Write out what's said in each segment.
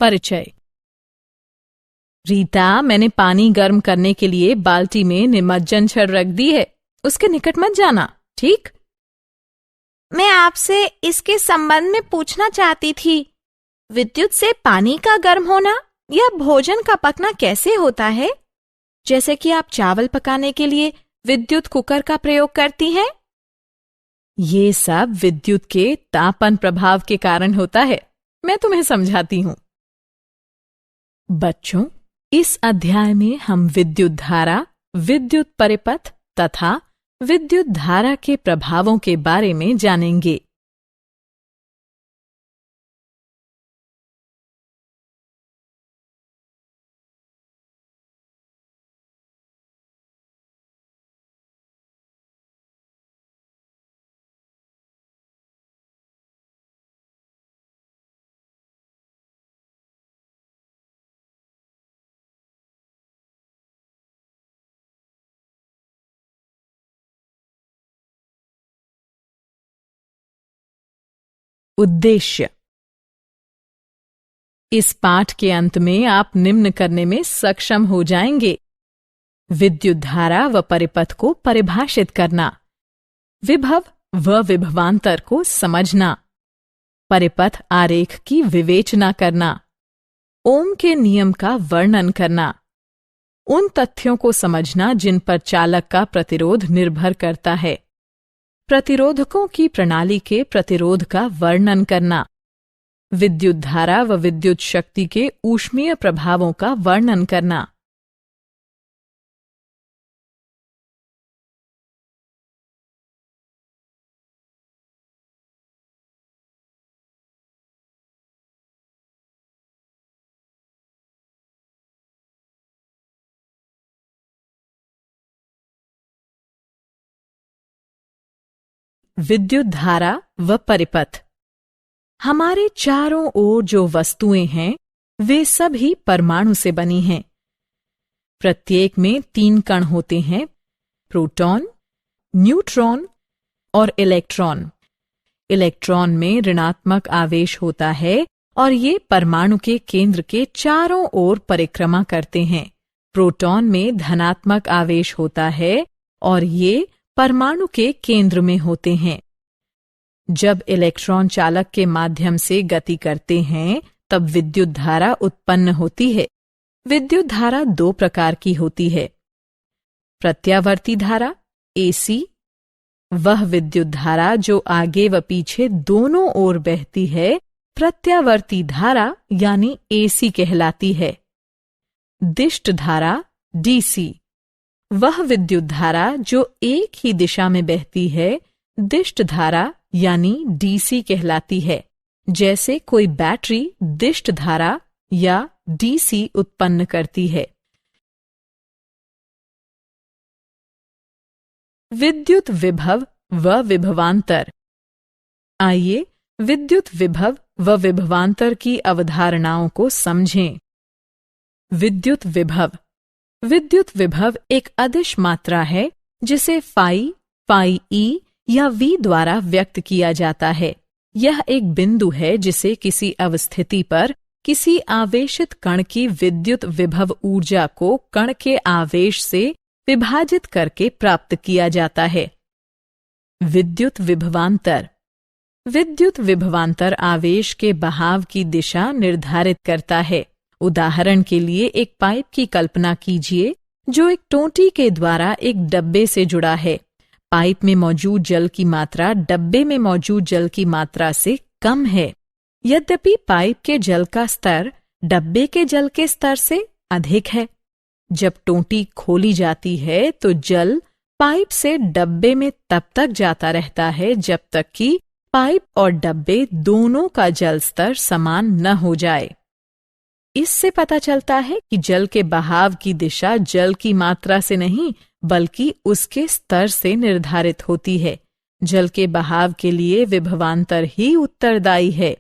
परिचय। रीता, मैंने पानी गर्म करने के लिए बाल्टी में निमज्जन छड़ रख दी है। उसके निकट मत जाना, ठीक? मैं आपसे इसके संबंध में पूछना चाहती थी। विद्युत से पानी का गर्म होना या भोजन का पकना कैसे होता है? जैसे कि आप चावल पकाने के लिए विद्युत कुकर का प्रयोग करती हैं। ये सब विद्युत के तापन प्रभाव के कारण होता है। मैं तुम्हें समझाती हूँ। बच्चों, इस अध्याय में हम विद्युत धारा, विद्युत परिपथ तथा विद्युत धारा के प्रभावों के बारे में जानेंगे। उद्देश्य। इस पाठ के अंत में आप निम्न करने में सक्षम हो जाएंगे। विद्युत धारा व परिपथ को परिभाषित करना, विभव व विभवांतर को समझना, परिपथ आरेख की विवेचना करना, ओम के नियम का वर्णन करना, उन तथ्यों को समझना जिन पर चालक का प्रतिरोध निर्भर करता है, प्रतिरोधकों की प्रणाली के प्रतिरोध का वर्णन करना, विद्युत धारा व विद्युत शक्ति के ऊष्मीय प्रभावों का वर्णन करना। विद्युत धारा व परिपथ। हमारे चारों ओर जो वस्तुएं हैं वे सभी परमाणु से बनी हैं। प्रत्येक में 3 कण होते हैं, प्रोटॉन, न्यूट्रॉन और इलेक्ट्रॉन। इलेक्ट्रॉन में ऋणात्मक आवेश होता है और ये परमाणु के केंद्र के चारों ओर परिक्रमा करते हैं। प्रोटॉन में धनात्मक आवेश होता है और ये परमाणु के केंद्र में होते हैं। जब इलेक्ट्रॉन चालक के माध्यम से गति करते हैं तब विद्युत धारा उत्पन्न होती है। विद्युत धारा 2 प्रकार की होती है। प्रत्यावर्ती धारा AC, वह विद्युत धारा जो आगे व पीछे दोनों ओर बहती है प्रत्यावर्ती धारा यानी AC कहलाती है। दिष्ट धारा DC, वह विद्युत धारा जो एक ही दिशा में बहती है दिष्ट धारा यानी DC कहलाती है। जैसे कोई बैटरी दिष्ट धारा या DC उत्पन्न करती है। विद्युत विभव व विभवांतर। आइए विद्युत विभव व विभवांतर की अवधारणाओं को समझें। विद्युत विभव। विद्युत विभव एक अदिश मात्रा है जिसे फाई, फाई ई या V द्वारा व्यक्त किया जाता है। यह एक बिंदु है जिसे किसी अवस्थिति पर किसी आवेशित कण की विद्युत विभव ऊर्जा को कण के आवेश से विभाजित करके प्राप्त किया जाता है। विद्युत विभवांतर। विद्युत विभवांतर आवेश के बहाव की दिशा निर्धारित करता है। उदाहरण के लिए एक पाइप की कल्पना कीजिए जो एक टोंटी के द्वारा एक डब्बे से जुड़ा है। पाइप में मौजूद जल की मात्रा डब्बे में मौजूद जल की मात्रा से कम है। यद्यपि पाइप के जल का स्तर डब्बे के जल के स्तर से अधिक है। जब टोंटी खोली जाती है तो जल पाइप से डब्बे में तब तक जाता रहता है जब तक कि पाइप और डब्बे दोनों का जल स्तर समान न हो जाए। इससे पता चलता है कि जल के बहाव की दिशा जल की मात्रा से नहीं बल्कि उसके स्तर से निर्धारित होती है। जल के बहाव के लिए विभवांतर ही उत्तरदायी है।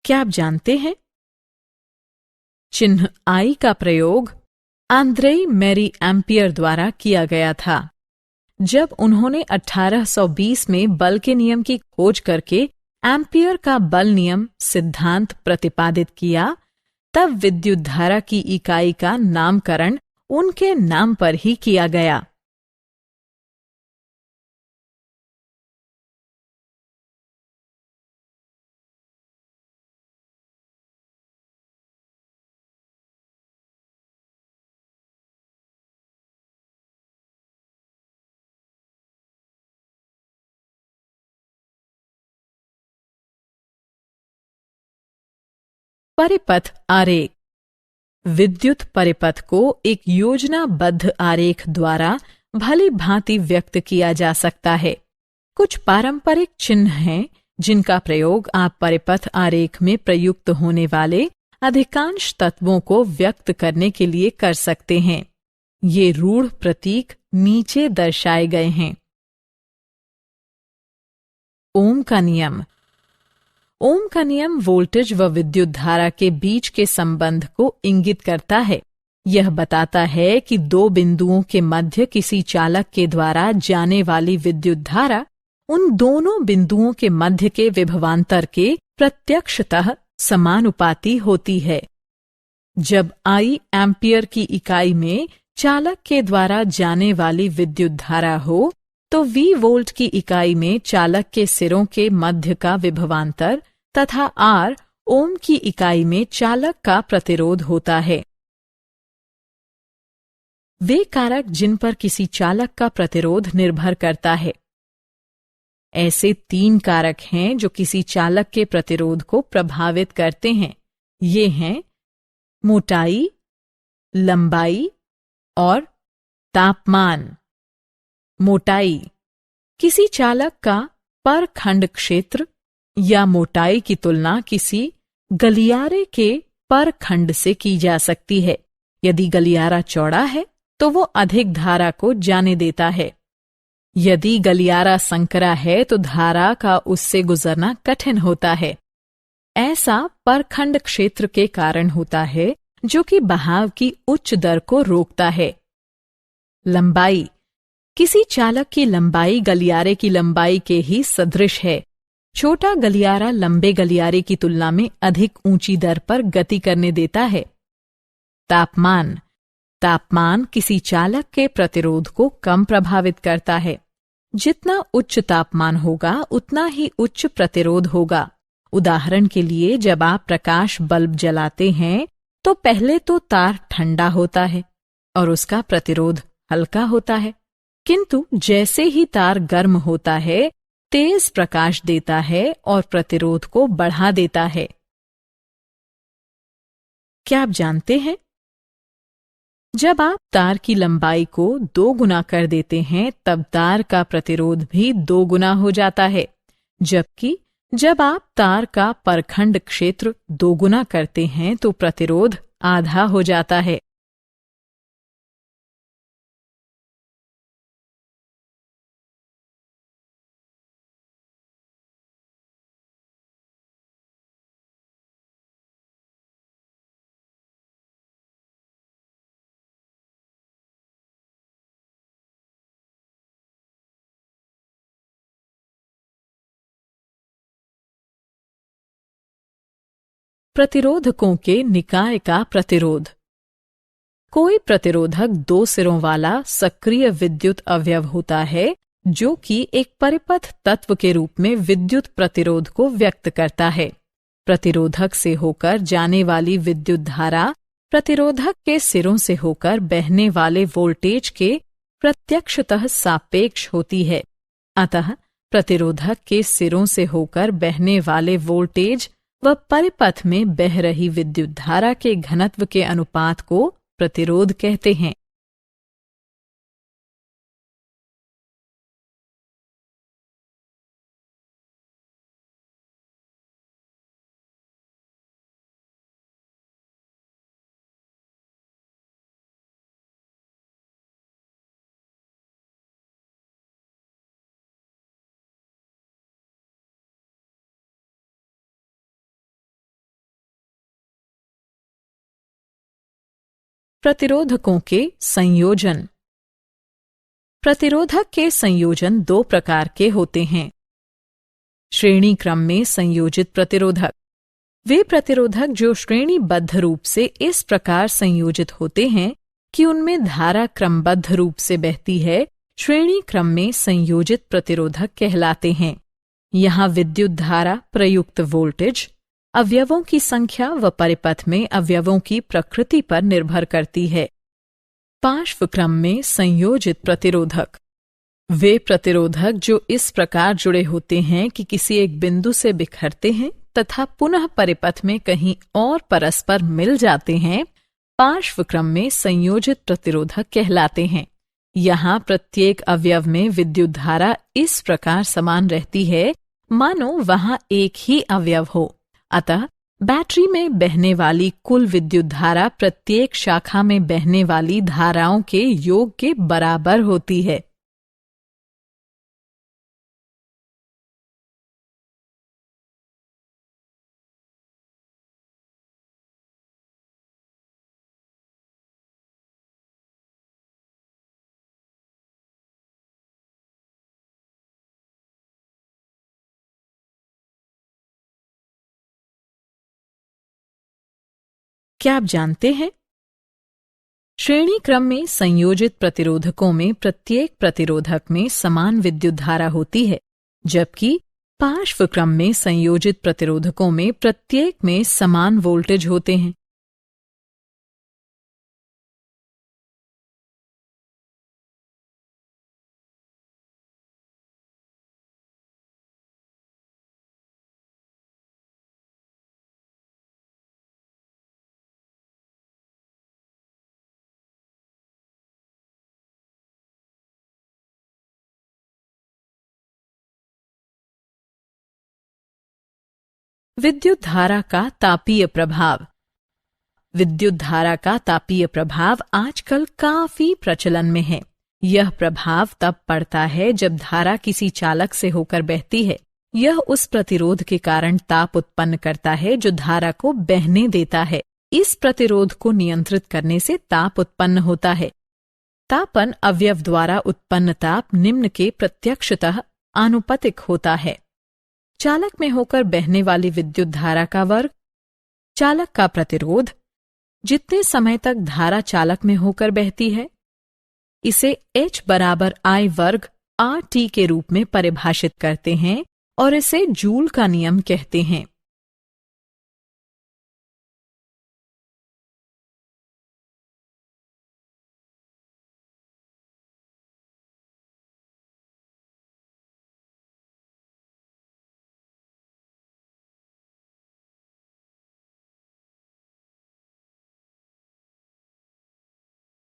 क्या आप जानते हैं? चिन्ह आई का प्रयोग आंद्रेई मैरी एम्पियर द्वारा किया गया था। जब उन्होंने 1820 में बल के नियम की खोज करके एम्पियर का बल नियम सिद्धांत प्रतिपादित किया, तब विद्युत धारा की इकाई का नामकरण उनके नाम पर ही किया गया। परिपथ आरेख। विद्युत परिपथ को एक योजनाबद्ध आरेख द्वारा भली भांति व्यक्त किया जा सकता है। कुछ पारंपरिक चिन्ह हैं जिनका प्रयोग आप परिपथ आरेख में प्रयुक्त होने वाले अधिकांश तत्वों को व्यक्त करने के लिए कर सकते हैं। ये रूढ़ प्रतीक नीचे दर्शाए गए हैं। ओम का नियम। ओम का नियम वोल्टेज व विद्युत धारा के बीच के संबंध को इंगित करता है। यह बताता है कि दो बिंदुओं के मध्य किसी चालक के द्वारा जाने वाली विद्युत धारा उन दोनों बिंदुओं के मध्य के विभवांतर के प्रत्यक्षतः समानुपाती होती है। जब आई एम्पियर की इकाई में चालक के द्वारा जाने वाली विद्युत धारा हो, तो वी वोल्ट की इकाई में चालक के सिरों के मध्य का विभवांतर तथा आर ओम की इकाई में चालक का प्रतिरोध होता है। वे कारक जिन पर किसी चालक का प्रतिरोध निर्भर करता है। ऐसे 3 कारक हैं जो किसी चालक के प्रतिरोध को प्रभावित करते हैं। ये हैं मोटाई, लंबाई और तापमान। मोटाई। किसी चालक का परखंड क्षेत्र या मोटाई की तुलना किसी गलियारे के परखंड से की जा सकती है। यदि गलियारा चौड़ा है तो वो अधिक धारा को जाने देता है। यदि गलियारा संकरा है तो धारा का उससे गुजरना कठिन होता है। ऐसा परखंड क्षेत्र के कारण होता है जो कि बहाव की उच्च दर को रोकता है। लंबाई। किसी चालक की लंबाई गलियारे की लंबाई के ही सदृश है। छोटा गलियारा लंबे गलियारे की तुलना में अधिक ऊंची दर पर गति करने देता है। तापमान। तापमान किसी चालक के प्रतिरोध को कम प्रभावित करता है। जितना उच्च तापमान होगा उतना ही उच्च प्रतिरोध होगा। उदाहरण के लिए, जब आप प्रकाश बल्ब जलाते हैं तो पहले तो तार ठंडा होता है और उसका प्रतिरोध हल्का होता है, किंतु जैसे ही तार गर्म होता है, तेज प्रकाश देता है और प्रतिरोध को बढ़ा देता है। क्या आप जानते हैं? जब आप तार की लंबाई को 2 गुना कर देते हैं तब तार का प्रतिरोध भी 2 गुना हो जाता है, जबकि जब आप तार का परखंड क्षेत्र 2 गुना करते हैं तो प्रतिरोध आधा हो जाता है। प्रतिरोधकों के निकाय का प्रतिरोध। कोई प्रतिरोधक 2 सिरों वाला सक्रिय विद्युत अवयव होता है जो कि एक परिपथ तत्व के रूप में विद्युत प्रतिरोध को व्यक्त करता है। प्रतिरोधक से होकर जाने वाली विद्युत धारा प्रतिरोधक के सिरों से होकर बहने वाले वोल्टेज के प्रत्यक्षतः सापेक्ष होती है। अतः प्रतिरोधक के सिरों से होकर बहने वाले वोल्टेज व परिपथ में बह रही विद्युत धारा के घनत्व के अनुपात को प्रतिरोध कहते हैं। प्रतिरोधकों के संयोजन। प्रतिरोधक के संयोजन दो प्रकार के होते हैं। श्रेणी क्रम में संयोजित प्रतिरोधक वे प्रतिरोधक जो श्रेणीबद्ध रूप से इस प्रकार संयोजित होते हैं कि उनमें धारा क्रमबद्ध रूप से बहती है, श्रेणी क्रम में संयोजित प्रतिरोधक कहलाते हैं। यहाँ विद्युत धारा प्रयुक्त वोल्टेज अवयवों की संख्या व परिपथ में अवयवों की प्रकृति पर निर्भर करती है। पार्श्व क्रम में संयोजित प्रतिरोधक वे प्रतिरोधक जो इस प्रकार जुड़े होते हैं कि किसी एक बिंदु से बिखरते हैं तथा पुनः परिपथ में कहीं और परस्पर मिल जाते हैं, पार्श्व क्रम में संयोजित प्रतिरोधक कहलाते हैं। यहाँ प्रत्येक अवयव में विद्युत धारा इस प्रकार समान रहती है मानो वहाँ एक ही अवयव हो। अतः बैटरी में बहने वाली कुल विद्युत धारा प्रत्येक शाखा में बहने वाली धाराओं के योग के बराबर होती है। क्या आप जानते हैं? श्रेणी क्रम में संयोजित प्रतिरोधकों में प्रत्येक प्रतिरोधक में समान विद्युत धारा होती है, जबकि पार्श्व क्रम में संयोजित प्रतिरोधकों में प्रत्येक में समान वोल्टेज होते हैं। विद्युत धारा का तापीय प्रभाव। विद्युत धारा का तापीय प्रभाव आजकल काफी प्रचलन में है। यह प्रभाव तब पड़ता है जब धारा किसी चालक से होकर बहती है। यह उस प्रतिरोध के कारण ताप उत्पन्न करता है जो धारा को बहने देता है। इस प्रतिरोध को नियंत्रित करने से ताप उत्पन्न होता है। तापन अवयव द्वारा उत्पन्न ताप निम्न के प्रत्यक्षतः आनुपातिक होता है। चालक में होकर बहने वाली विद्युत धारा का वर्ग, चालक का प्रतिरोध, जितने समय तक धारा चालक में होकर बहती है, इसे H बराबर I वर्ग RT के रूप में परिभाषित करते हैं और इसे जूल का नियम कहते हैं।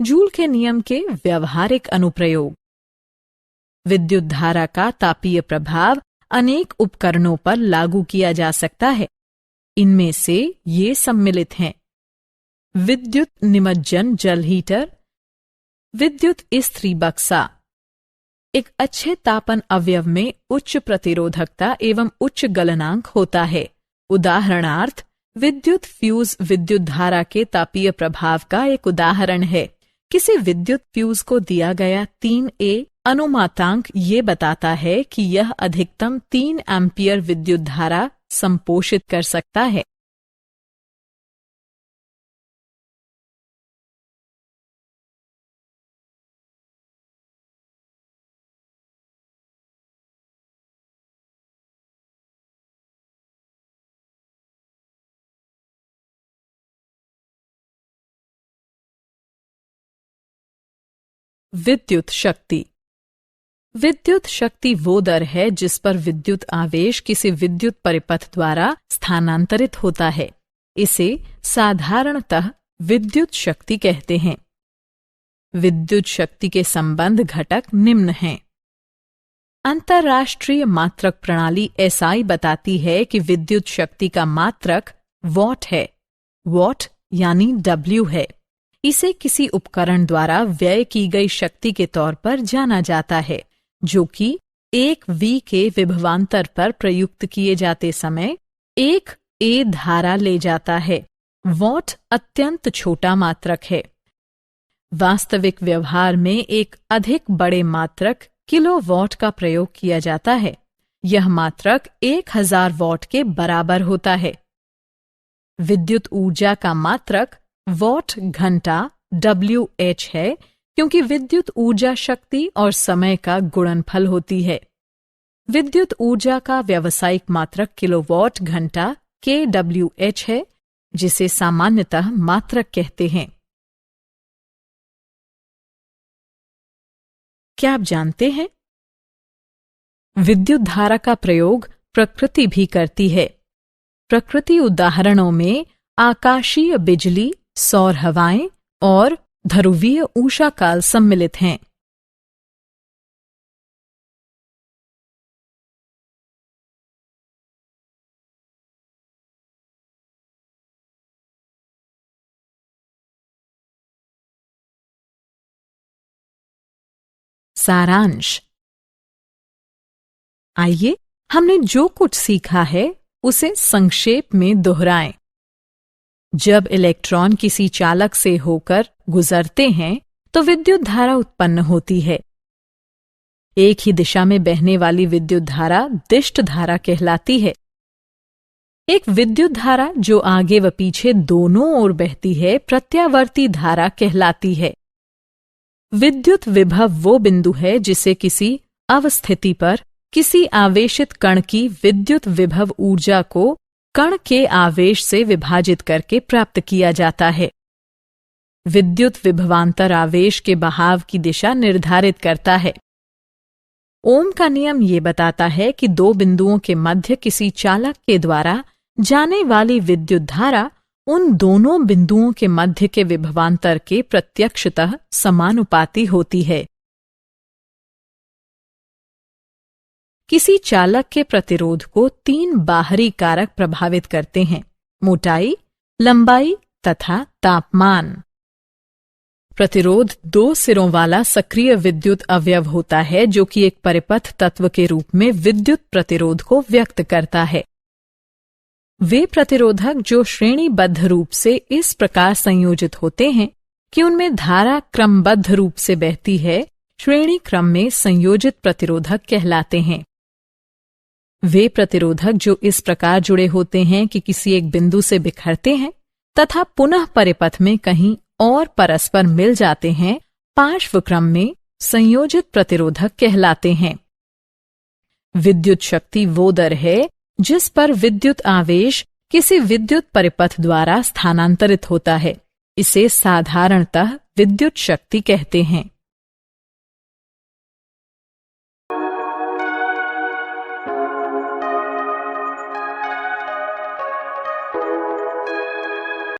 जूल के नियम के व्यवहारिक अनुप्रयोग। विद्युत धारा का तापीय प्रभाव अनेक उपकरणों पर लागू किया जा सकता है। इनमें से ये सम्मिलित हैं: विद्युत निमज्जन जल हीटर, विद्युत इस्त्री बक्सा। एक अच्छे तापन अवयव में उच्च प्रतिरोधकता एवं उच्च गलनांक होता है। उदाहरणार्थ विद्युत फ्यूज विद्युत धारा के तापीय प्रभाव का एक उदाहरण है। किसी विद्युत फ्यूज को दिया गया 3A अनुमातांक ये बताता है कि यह अधिकतम 3 एम्पियर विद्युत धारा संपोषित कर सकता है। विद्युत शक्ति। विद्युत शक्ति वो दर है जिस पर विद्युत आवेश किसी विद्युत परिपथ द्वारा स्थानांतरित होता है। इसे साधारणतः विद्युत शक्ति कहते हैं। विद्युत शक्ति के संबंध घटक निम्न हैं। अंतर्राष्ट्रीय मात्रक प्रणाली SI बताती है कि विद्युत शक्ति का मात्रक वॉट है। वॉट यानी W है। इसे किसी उपकरण द्वारा व्यय की गई शक्ति के तौर पर जाना जाता है, जो कि 1 V के विभवांतर पर प्रयुक्त किए जाते समय 1 A धारा ले जाता है। वॉट अत्यंत छोटा मात्रक है। वास्तविक व्यवहार में एक अधिक बड़े मात्रक किलोवाट का प्रयोग किया जाता है। यह मात्रक 1000 वॉट के बराबर होता है। विद्युत ऊर्जा का मात्रक वॉट घंटा WH है, क्योंकि विद्युत ऊर्जा शक्ति और समय का गुणनफल होती है। विद्युत ऊर्जा का व्यावसायिक मात्रक किलोवाट घंटा kWh है, जिसे सामान्यतः मात्रक कहते हैं। क्या आप जानते हैं, विद्युत धारा का प्रयोग प्रकृति भी करती है। प्रकृति उदाहरणों में आकाशीय बिजली, सौर हवाएं और ध्रुवीय ऊष्माकाल सम्मिलित हैं। सारांश। आइए हमने जो कुछ सीखा है उसे संक्षेप में दोहराएं। जब इलेक्ट्रॉन किसी चालक से होकर गुजरते हैं तो विद्युत धारा उत्पन्न होती है। एक ही दिशा में बहने वाली विद्युत धारा दिष्ट धारा कहलाती है। एक विद्युत धारा जो आगे व पीछे दोनों ओर बहती है प्रत्यावर्ती धारा कहलाती है। विद्युत विभव वो बिंदु है जिसे किसी अवस्थिति पर किसी आवेशित कण की विद्युत विभव ऊर्जा को कण के आवेश से विभाजित करके प्राप्त किया जाता है। विद्युत विभवांतर आवेश के बहाव की दिशा निर्धारित करता है। ओम का नियम ये बताता है कि दो बिंदुओं के मध्य किसी चालक के द्वारा जाने वाली विद्युत धारा उन दोनों बिंदुओं के मध्य के विभवांतर के प्रत्यक्षतः समानुपाती होती है। किसी चालक के प्रतिरोध को 3 बाहरी कारक प्रभावित करते हैं: मोटाई, लंबाई तथा तापमान। प्रतिरोध 2 सिरों वाला सक्रिय विद्युत अवयव होता है जो कि एक परिपथ तत्व के रूप में विद्युत प्रतिरोध को व्यक्त करता है। वे प्रतिरोधक जो श्रेणीबद्ध रूप से इस प्रकार संयोजित होते हैं कि उनमें धारा क्रमबद्ध रूप से बहती है, श्रेणी क्रम में संयोजित प्रतिरोधक कहलाते हैं। वे प्रतिरोधक जो इस प्रकार जुड़े होते हैं कि किसी एक बिंदु से बिखरते हैं तथा पुनः परिपथ में कहीं और परस्पर मिल जाते हैं, पार्श्व क्रम में संयोजित प्रतिरोधक कहलाते हैं। विद्युत शक्ति वो दर है जिस पर विद्युत आवेश किसी विद्युत परिपथ द्वारा स्थानांतरित होता है। इसे साधारणतः विद्युत शक्ति कहते हैं।